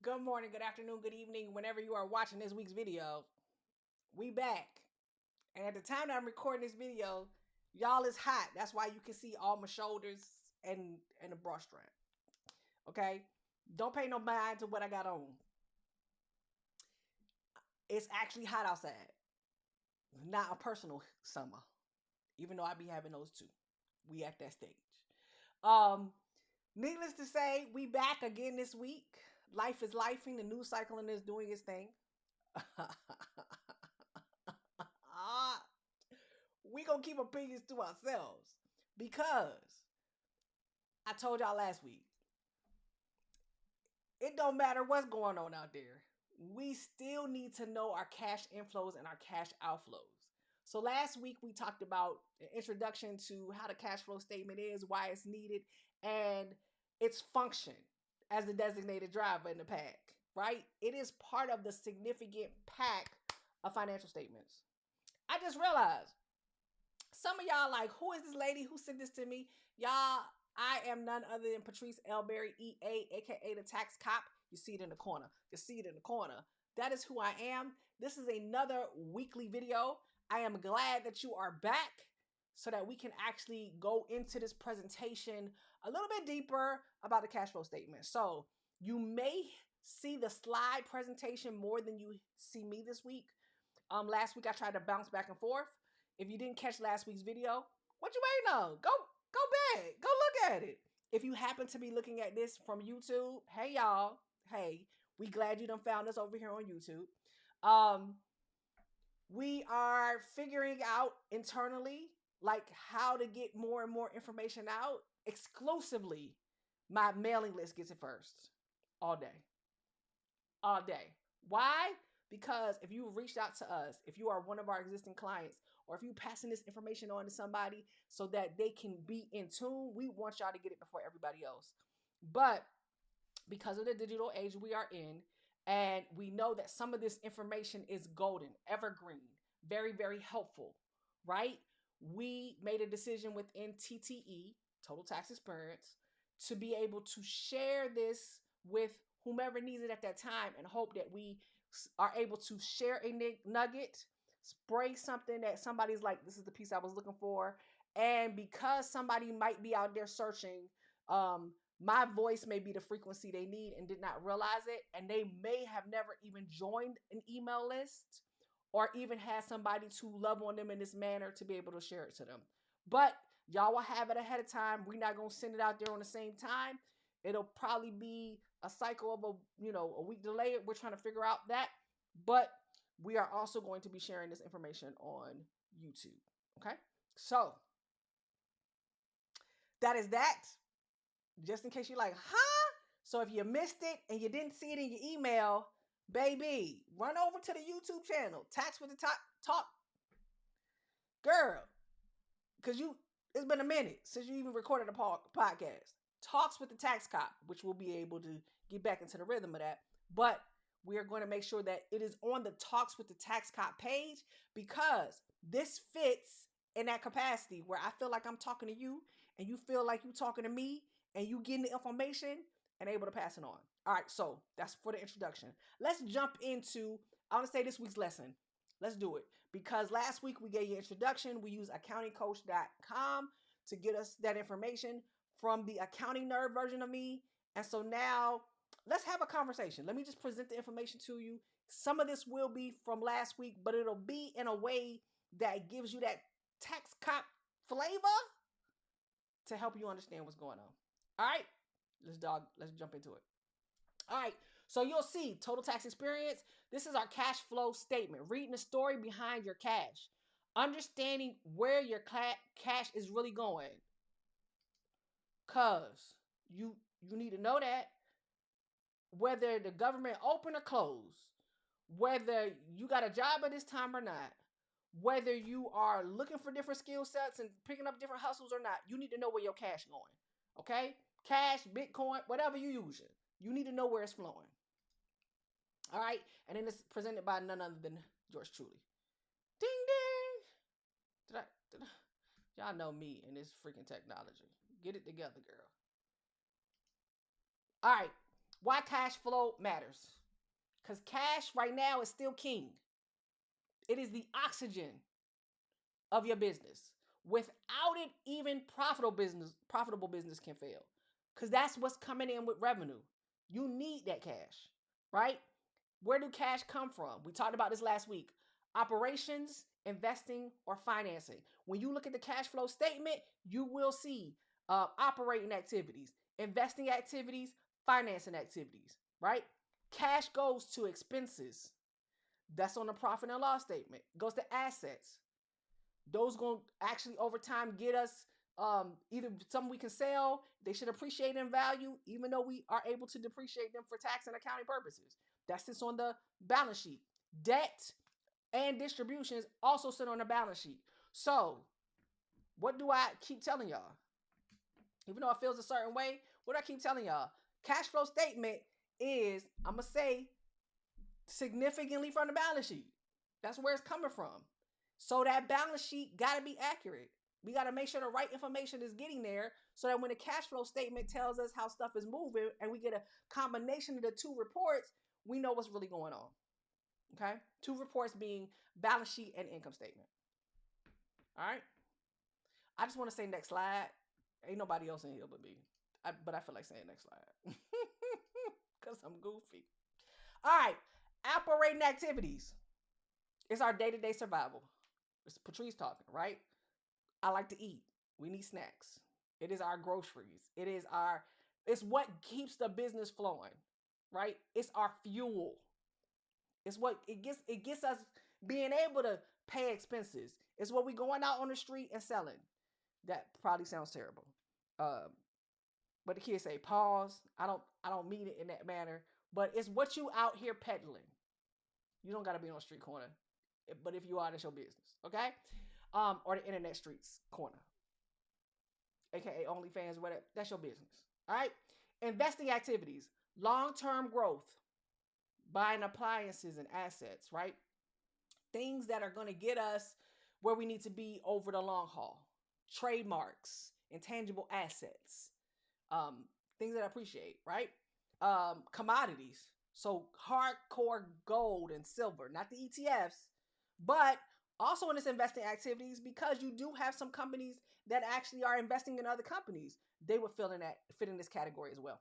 Good morning, good afternoon, good evening, whenever you are watching this week's video. We back. And at the time that I'm recording this video, y'all is hot. That's why you can see all my shoulders and the bra strap. Okay? Don't pay no mind to what I got on. It's actually hot outside. Not a personal summer. Even though I be having those too. We at that stage. Um, Needless to say, we back again this week. Life is lifing, the news cycling is doing its thing. We gonna keep opinions to ourselves because I told y'all last week, it don't matter what's going on out there. We still need to know our cash inflows and our cash outflows. So last week we talked about an introduction to how the cash flow statement is, why it's needed, and its function as a designated driver in the pack, right? It is part of the significant pack of financial statements. I just realized some of y'all like, who is this lady who sent this to me? Y'all, I am none other than Patrice Elberry, EA, aka the Tax Cop. You see it in the corner. You see it in the corner. That is who I am. This is another weekly video. I am glad that you are back so that we can actually go into this presentation a little bit deeper about the cash flow statement. So you may see the slide presentation more than you see me this week. Last week I tried to bounce back and forth. If you didn't catch last week's video, what you waiting on? Go back. Go look at it. If you happen to be looking at this from YouTube, hey y'all. Hey, we glad you done found us over here on YouTube. We are figuring out internally like how to get more and more information out exclusively. My mailing list gets it first all day. All day. Why? Because if you reached out to us, if you are one of our existing clients, or if you passing this information on to somebody so that they can be in tune, we want y'all to get it before everybody else. But because of the digital age we are in, and we know that some of this information is golden, evergreen, very, very helpful, right? We made a decision within TTE, Total Tax Experience, to be able to share this with whomever needs it at that time and hope that we are able to share a nugget, spray something that somebody's like, this is the piece I was looking for. And because somebody might be out there searching, my voice may be the frequency they need and did not realize it. And they may have never even joined an email list or even had somebody to love on them in this manner to be able to share it to them. But y'all will have it ahead of time. We're not going to send it out there on the same time. It'll probably be a cycle of a week delay. We're trying to figure out that. But we are also going to be sharing this information on YouTube. Okay? So that is that. Just in case you're like, huh? So if you missed it and you didn't see it in your email, baby, run over to the YouTube channel, Tax with the Talk, girl, because it's been a minute since you even recorded a podcast. Talks with the Tax Cop, which we'll be able to get back into the rhythm of that. But we are going to make sure that it is on the Talks with the Tax Cop page because this fits in that capacity where I feel like I'm talking to you and you feel like you're talking to me and you getting the information and able to pass it on. All right, so that's for the introduction. Let's jump into, I want to say this week's lesson. Let's do it. Because last week we gave you introduction. We used accountingcoach.com to get us that information from the accounting nerd version of me. And so now let's have a conversation. Let me just present the information to you. Some of this will be from last week, but it'll be in a way that gives you that tax cop flavor to help you understand what's going on. All right, let's jump into it. All right, so you'll see Total Tax Experience. This is our cash flow statement, reading the story behind your cash, understanding where your cash is really going. Cause you need to know that whether the government open or close, whether you got a job at this time or not, whether you are looking for different skill sets and picking up different hustles or not, you need to know where your cash going. Okay? Cash, Bitcoin, whatever you use it. You need to know where it's flowing. All right? And then it's presented by none other than George Truly. Ding ding. Y'all know me and this freaking technology. Get it together, girl. All right. Why cash flow matters? Because cash right now is still king. It is the oxygen of your business. Without it, even profitable business can fail. Because that's what's coming in with revenue. You need that cash, right? Where do cash come from? We talked about this last week. Operations, investing, or financing. When you look at the cash flow statement, you will see operating activities, investing activities, financing activities, right? Cash goes to expenses. That's on the profit and loss statement. It goes to assets. Those going to actually over time get us either something we can sell. They should appreciate in value, even though we are able to depreciate them for tax and accounting purposes. That sits on the balance sheet. Debt and distributions also sit on the balance sheet. So, what do I keep telling y'all? Even though it feels a certain way, what do I keep telling y'all? Cash flow statement is, I'm going to say, significantly from the balance sheet. That's where it's coming from. So that balance sheet got to be accurate. We got to make sure the right information is getting there so that when the cash flow statement tells us how stuff is moving and we get a combination of the two reports, we know what's really going on. Okay? Two reports being balance sheet and income statement. All right? I just want to say next slide. Ain't nobody else in here but me. But I feel like saying next slide. Because I'm goofy. All right. Operating activities. It's our day-to-day survival. It's Patrice talking, right? I like to eat. We need snacks. It is our groceries. It's what keeps the business flowing, right? It's our fuel. It's what it gets us being able to pay expenses. It's what we going out on the street and selling. That probably sounds terrible. But the kids say pause. I don't mean it in that manner, but it's what you out here peddling. You don't got to be on the street corner. But if you are, that's your business, okay? Or the internet streets corner, aka OnlyFans, whatever. That's your business, all right? Investing activities, long-term growth, buying appliances and assets, right? Things that are going to get us where we need to be over the long haul. Trademarks, intangible assets, things that I appreciate, right? Commodities, so hardcore gold and silver, not the ETFs, but also in this investing activities, because you do have some companies that actually are investing in other companies. They would fit in this category as well.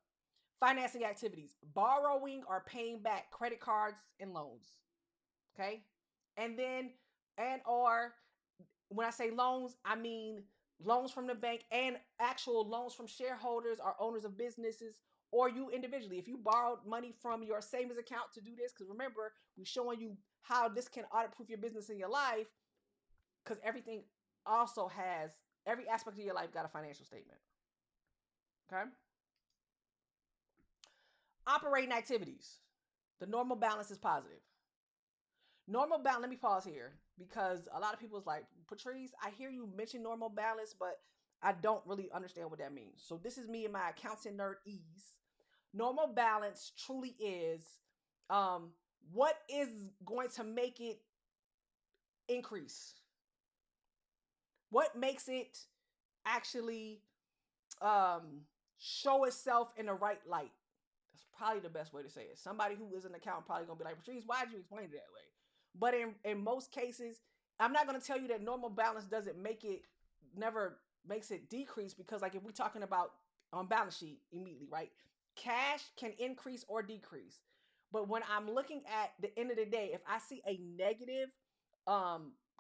Financing activities, borrowing or paying back credit cards and loans. Okay. And or when I say loans, I mean loans from the bank and actual loans from shareholders or owners of businesses, or you individually. If you borrowed money from your savings account to do this, because remember, we're showing you how this can audit-proof your business in your life, because every aspect of your life got a financial statement. Okay? Operating activities. The normal balance is positive. Normal balance, let me pause here, because a lot of people is like, Patrice, I hear you mention normal balance, but I don't really understand what that means. So this is me and my accounting nerd ease. Normal balance truly is what is going to make it increase. What makes it actually show itself in the right light? That's probably the best way to say it. Somebody who is an accountant probably going to be like, Patrice, why did you explain it that way? But in most cases, I'm not going to tell you that normal balance never makes it decrease, because like if we're talking about on balance sheet immediately, right? Cash can increase or decrease. But when I'm looking at the end of the day, if I see a negative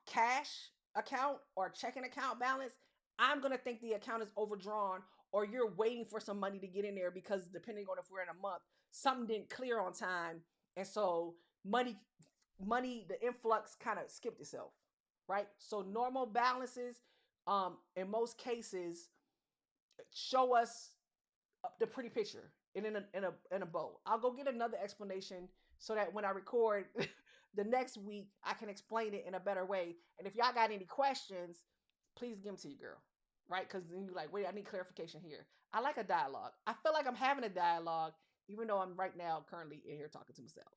cash account or checking account balance, I'm going to think the account is overdrawn, or you're waiting for some money to get in there because depending on if we're in a month, something didn't clear on time. And so money, the influx kind of skipped itself, right? So normal balances, in most cases, show us the pretty picture in a bow. I'll go get another explanation so that when I record the next week, I can explain it in a better way. And if y'all got any questions, please give them to your girl, right? Because then you're like, wait, I need clarification here. I like a dialogue. I feel like I'm having a dialogue, even though I'm right now currently in here talking to myself.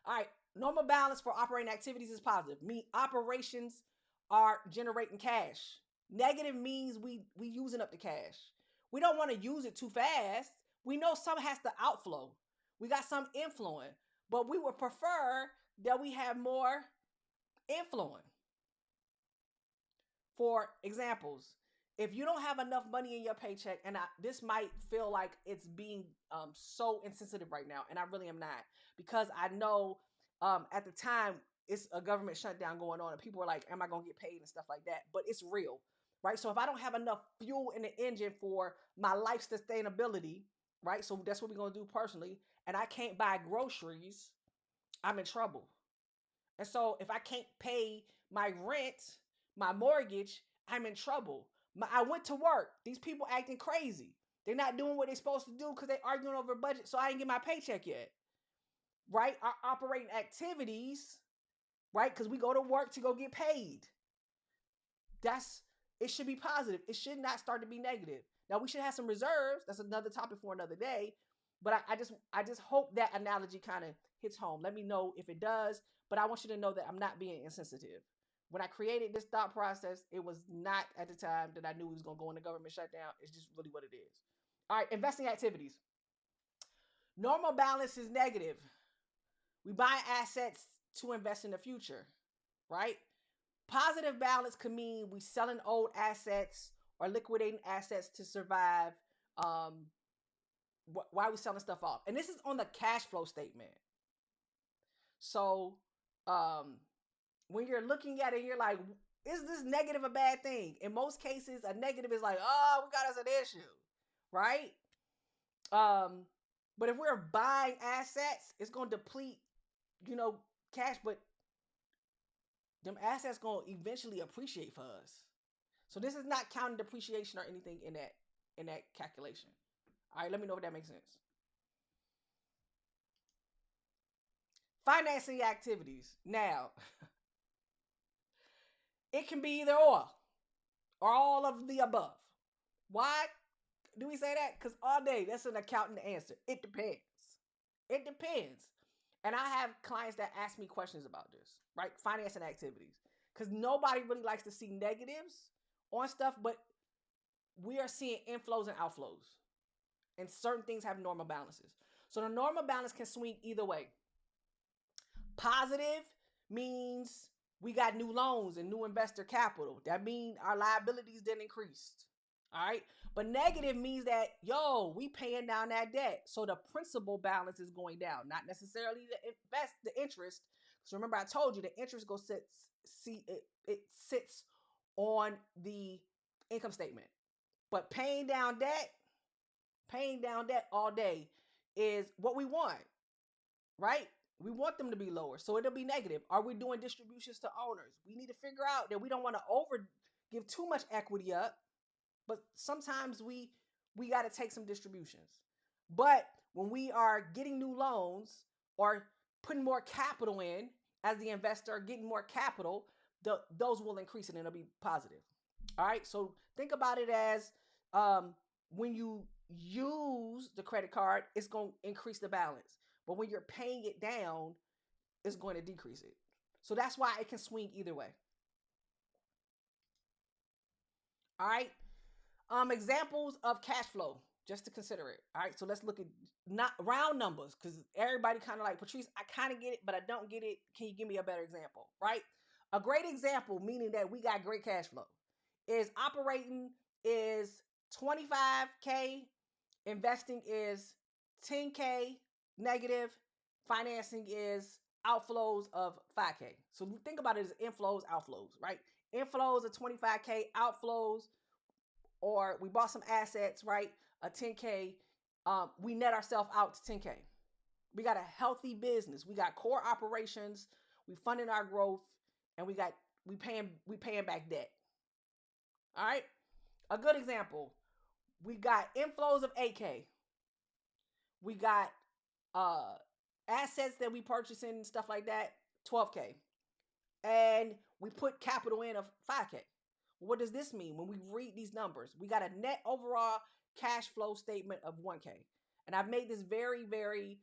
All right, normal balance for operating activities is positive. Operations are generating cash. Negative means we using up the cash. We don't want to use it too fast, We know some has to outflow. We got some inflowing, but we would prefer that we have more inflowing. For examples, if you don't have enough money in your paycheck, and this might feel like it's being so insensitive right now, and I really am not, because I know at the time it's a government shutdown going on, and people are like, "Am I gonna get paid?" and stuff like that. But it's real, right? So if I don't have enough fuel in the engine for my life sustainability, right? So that's what we're gonna do personally, and I can't buy groceries, I'm in trouble. And so if I can't pay my rent, my mortgage, I'm in trouble. I went to work. These people acting crazy. They're not doing what they're supposed to do because they're arguing over budget. So I didn't get my paycheck yet. Right? Our operating activities, right? Because we go to work to go get paid. It should be positive. It should not start to be negative. Now we should have some reserves. That's another topic for another day. But I just hope that analogy kind of hits home. Let me know if it does. But I want you to know that I'm not being insensitive. When I created this thought process, it was not at the time that I knew we was going to go into government shutdown. It's just really what it is. All right, investing activities. Normal balance is negative. We buy assets to invest in the future, right? Positive balance could mean we selling old assets or liquidating assets to survive. Why are we selling stuff off? And this is on the cash flow statement. So when you're looking at it, you're like, is this negative a bad thing? In most cases, a negative is like, oh, we got us an issue, right? But if we're buying assets, it's going to deplete, cash, but them assets going to eventually appreciate for us. So this is not counting depreciation or anything in that calculation. All right, let me know if that makes sense. Financing activities. Now, it can be either or all of the above. Why do we say that? Because all day, that's an accountant answer. It depends. It depends. And I have clients that ask me questions about this, right? Financing activities. Because nobody really likes to see negatives on stuff, but we are seeing inflows and outflows. And certain things have normal balances. So the normal balance can swing either way. Positive means we got new loans and new investor capital. That means our liabilities didn't increase. All right. But negative means that, we paying down that debt. So the principal balance is going down, not necessarily the interest. So remember, I told you the interest it sits on the income statement. But paying down debt all day is what we want, right? We want them to be lower. So it'll be negative. Are we doing distributions to owners? We need to figure out that we don't want to give too much equity up, but sometimes we got to take some distributions. But when we are getting new loans or putting more capital in as the investor, getting more capital, those will increase and it'll be positive. All right. So think about it as when you use the credit card, it's going to increase the balance. But when you're paying it down, it's going to decrease it. So that's why it can swing either way. All right. Examples of cash flow, just to consider it. All right. So let's look at not round numbers, because everybody kind of like, Patrice, I kind of get it, but I don't get it. Can you give me a better example? Right. A great example, meaning that we got great cash flow, is operating is 25K, investing is 10K negative, financing is outflows of 5K. So think about it as inflows, outflows, right? Inflows are 25K, outflows, or we bought some assets, right? A 10K, we net ourselves out to 10K. We got a healthy business. We got core operations. We funding our growth, and we paying back debt. All right. A good example. We got inflows of 8K. We got assets that we purchasing and stuff like that, 12K. And we put capital in of 5K. What does this mean when we read these numbers? We got a net overall cash flow statement of 1K. And I've made this very, very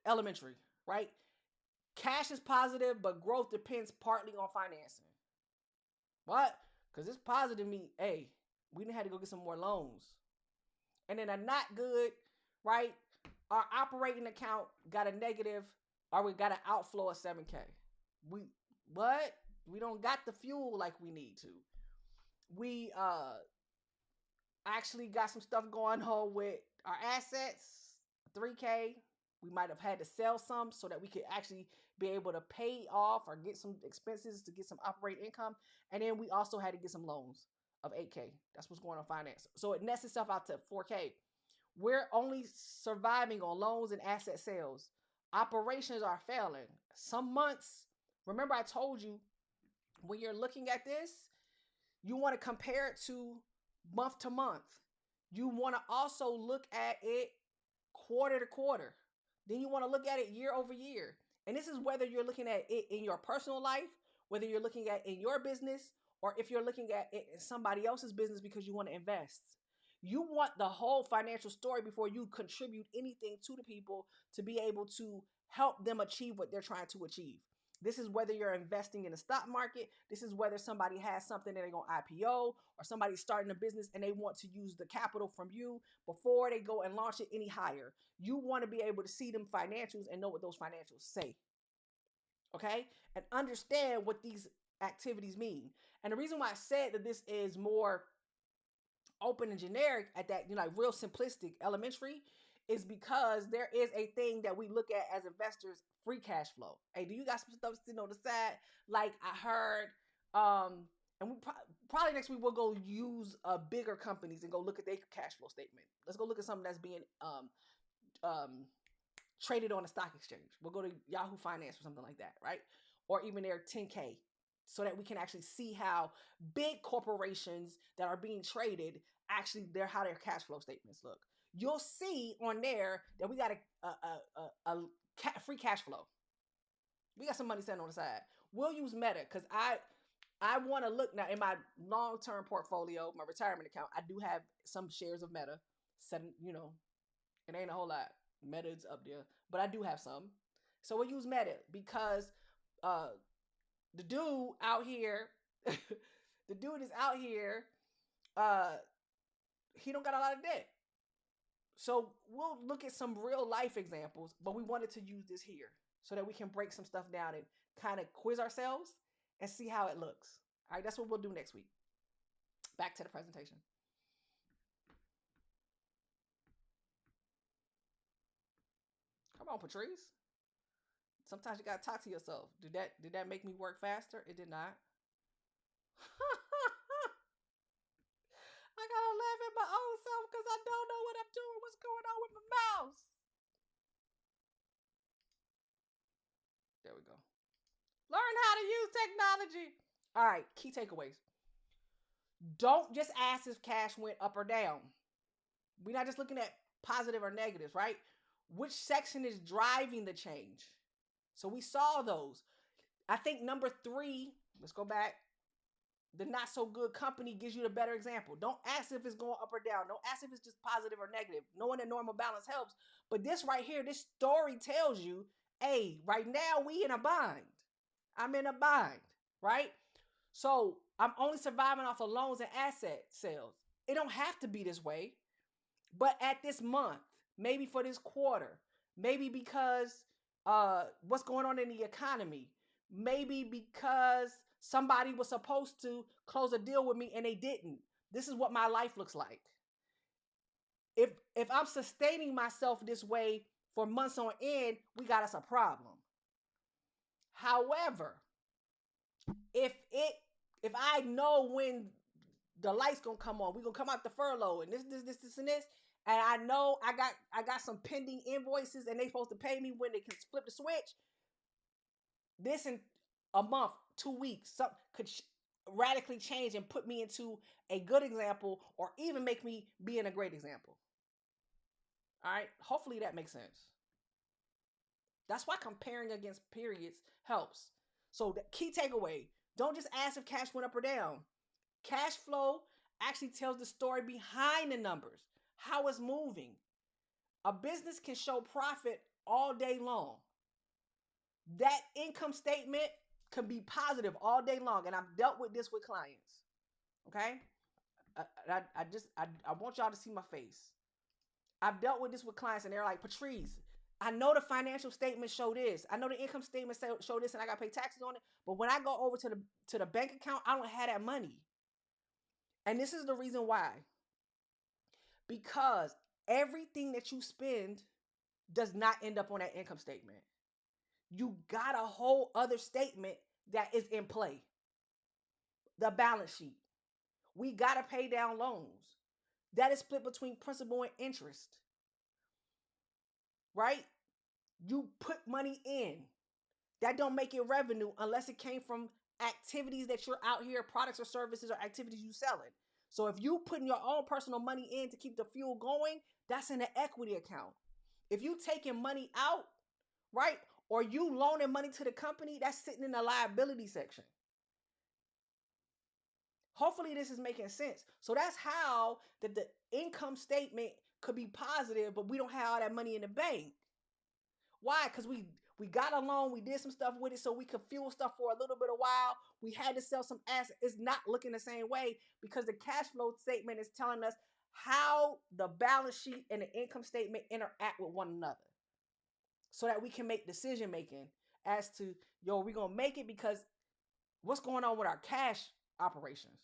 elementary, right? Cash is positive, but growth depends partly on financing. What? Because it's positive mean, hey, We didn't have to go get some more loans. And then a not good, right? Our operating account got a negative, or we got an outflow of 7K. We what? We don't got the fuel like we need to. We actually got some stuff going on with our assets, 3K. We might have had to sell some so that we could actually be able to pay off or get some expenses to get some operating income. And then we also had to get some loans of 8K. That's what's going on finance. So it nets itself out to 4K. We're only surviving on loans and asset sales. Operations are failing. Some months, remember I told you, when you're looking at this, you want to compare it to month to month. You want to also look at it quarter to quarter. Then you want to look at it year over year. And this is whether you're looking at it in your personal life, whether you're looking at it in your business, or if you're looking at it in somebody else's business because you want to invest. You want the whole financial story before you contribute anything to the people to be able to help them achieve what they're trying to achieve. This is whether you're investing in the stock market. This is whether somebody has something that they're going to IPO, or somebody's starting a business and they want to use the capital from you before they go and launch it any higher. You want to be able to see them financials and know what those financials say. Okay? And understand what these activities mean. And the reason why I said that this is more open and generic at that, like real simplistic, elementary, is because there is a thing that we look at as investors, free cash flow. Hey, do you got some stuff sitting on the side? Like I heard, and we probably next week we'll go use bigger companies and go look at their cash flow statement. Let's go look at something that's being um, traded on a stock exchange. We'll go to Yahoo Finance or something like that, right? Or even their 10K, so that we can actually see how big corporations that are being traded actually how their cash flow statements look. You'll see on there that we got a free cash flow. We got some money sitting on the side. We'll use Meta because I want to look now in my long-term portfolio, my retirement account. I do have some shares of Meta. It ain't a whole lot. Meta's up there, but I do have some. So we'll use Meta because the dude out here, the dude is out here. He don't got a lot of debt. So we'll look at some real life examples, but we wanted to use this here so that we can break some stuff down and kind of quiz ourselves and see how it looks. All right, that's what we'll do next week. Back to the presentation. Come on, Patrice. Sometimes you gotta talk to yourself. Did that make me work faster? It did not. I gotta laugh at my own self because I don't know what I'm doing. What's going on with my mouse? There we go. Learn how to use technology. All right, key takeaways. Don't just ask if cash went up or down. We're not just looking at positive or negatives, right? Which section is driving the change? So we saw those. I think number 3, let's go back. The not so good company gives you the better example. Don't ask if it's going up or down. Don't ask if it's just positive or negative. Knowing the normal balance helps. But this right here, this story tells you, hey, right now we in a bind. I'm in a bind, right? So I'm only surviving off of loans and asset sales. It don't have to be this way. But at this month, maybe for this quarter, maybe because what's going on in the economy, maybe because somebody was supposed to close a deal with me and they didn't. This is what my life looks like. If I'm sustaining myself this way for months on end, we got us a problem. However, if I know when the lights gonna come on, we gonna come out the furlough and this and this, and I know I got some pending invoices and they supposed to pay me when they can flip the switch. This in a month, 2 weeks, something could radically change and put me into a good example or even make me be in a great example. All right, hopefully that makes sense. That's why comparing against periods helps. So the key takeaway, don't just ask if cash went up or down. Cash flow actually tells the story behind the numbers, how it's moving. A business can show profit all day long. That income statement can be positive all day long. And I've dealt with this with clients. Okay? I want y'all to see my face. I've dealt with this with clients, and they're like, Patrice, I know the financial statements show this. I know the income statements show this, and I got to pay taxes on it. But when I go over to the bank account, I don't have that money. And this is the reason why. Because everything that you spend does not end up on that income statement. You got a whole other statement that is in play. The balance sheet. We got to pay down loans. That is split between principal and interest. Right? You put money in. That don't make it revenue unless it came from activities that you're out here, products or services or activities you selling. So if you putting your own personal money in to keep the fuel going, that's in the equity account. If you taking money out, right, or you loaning money to the company, that's sitting in the liability section. Hopefully this is making sense. So that's how the income statement could be positive, but we don't have all that money in the bank. Why? Because we got a loan, we did some stuff with it so we could fuel stuff for a little bit of while. We had to sell some assets. It's not looking the same way because the cash flow statement is telling us how the balance sheet and the income statement interact with one another so that we can make decision making as to, yo, we're going to make it because what's going on with our cash operations.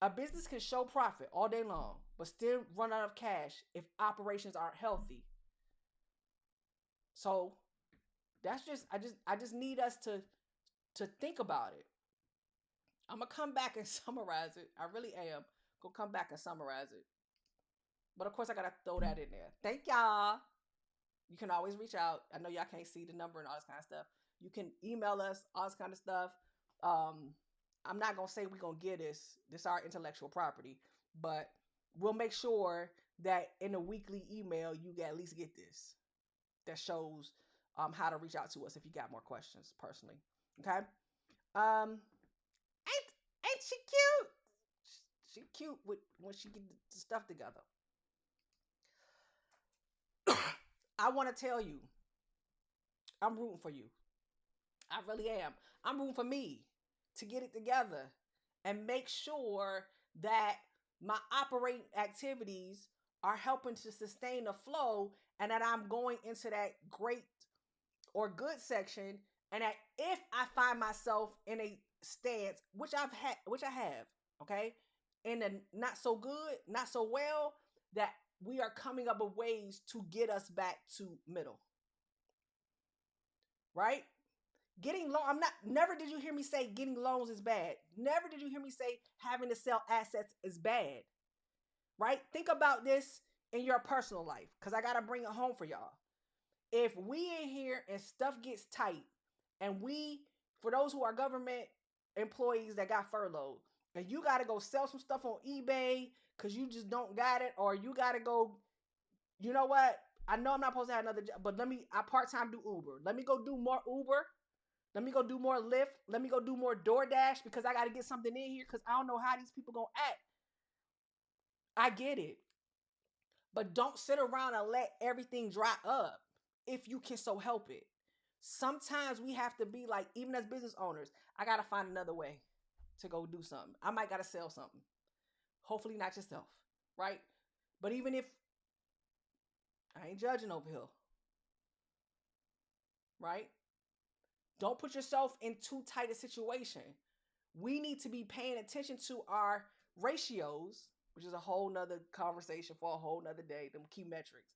A business can show profit all day long, but still run out of cash if operations aren't healthy. So that's I just need us to think about it. I'm gonna come back and summarize it. I really am gonna come back and summarize it. But of course I gotta throw that in there. Thank y'all. You can always reach out. I know y'all can't see the number and all this kind of stuff. You can email us, all this kind of stuff. I'm not gonna say we're gonna get this. This is our intellectual property, but we'll make sure that in a weekly email you at least get this. That shows how to reach out to us if you got more questions personally. Okay. Ain't she cute? She cute when she get the stuff together. I want to tell you, I'm rooting for you. I really am. I'm rooting for me to get it together and make sure that my operating activities are helping to sustain the flow and that I'm going into that great or good section, and that if I find myself in a stance, which I have, okay, in a not so good, not so well, that we are coming up with ways to get us back to middle. Right? Getting loan, never did you hear me say getting loans is bad. Never did you hear me say having to sell assets is bad. Right? Think about this in your personal life, because I gotta bring it home for y'all. If we in here and stuff gets tight, and for those who are government employees that got furloughed, and you got to go sell some stuff on eBay because you just don't got it, or you got to go, you know what? I know I'm not supposed to have another job, but I part-time do Uber. Let me go do more Uber. Let me go do more Lyft. Let me go do more DoorDash because I got to get something in here because I don't know how these people going to act. I get it. But don't sit around and let everything dry up if you can so help it. Sometimes we have to be like, even as business owners, I got to find another way to go do something. I might got to sell something. Hopefully not yourself, right? But even if, I ain't judging over here, right? Don't put yourself in too tight a situation. We need to be paying attention to our ratios, which is a whole nother conversation for a whole nother day, them key metrics.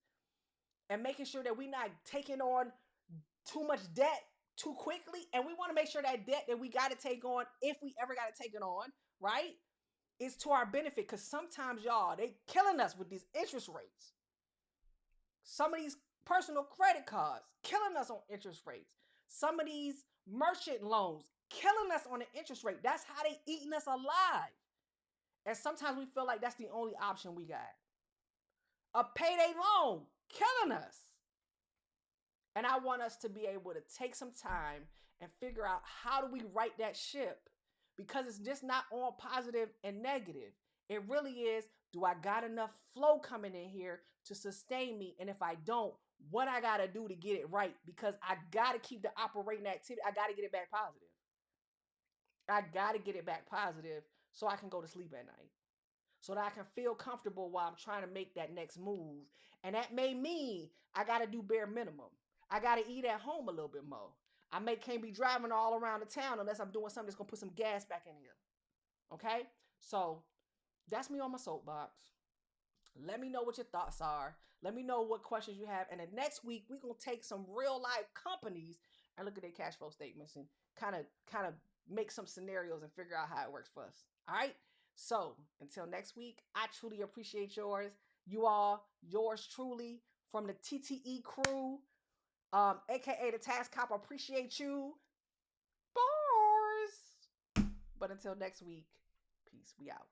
And making sure that we're not taking on too much debt too quickly. And we want to make sure that debt that we got to take on, if we ever got to take it on, right, is to our benefit. Because sometimes, y'all, they killing us with these interest rates. Some of these personal credit cards killing us on interest rates. Some of these merchant loans killing us on the interest rate. That's how they eating us alive. And sometimes we feel like that's the only option we got. A payday loan killing us. And I want us to be able to take some time and figure out how do we right that ship, because it's just not all positive and negative. It really is, do I got enough flow coming in here to sustain me? And if I don't, what I got to do to get it right? Because I got to keep the operating activity. I got to get it back positive. I got to get it back positive so I can go to sleep at night, so that I can feel comfortable while I'm trying to make that next move. And that may mean I got to do bare minimum. I got to eat at home a little bit more. Can't be driving all around the town unless I'm doing something that's going to put some gas back in here. Okay? So that's me on my soapbox. Let me know what your thoughts are. Let me know what questions you have. And the next week, we're going to take some real life companies and look at their cash flow statements and kind of make some scenarios and figure out how it works for us. All right? So until next week, I truly appreciate yours. You all, yours truly from the TTE crew, aka the Task Cop. Appreciate you. Bars. But until next week, peace. We out.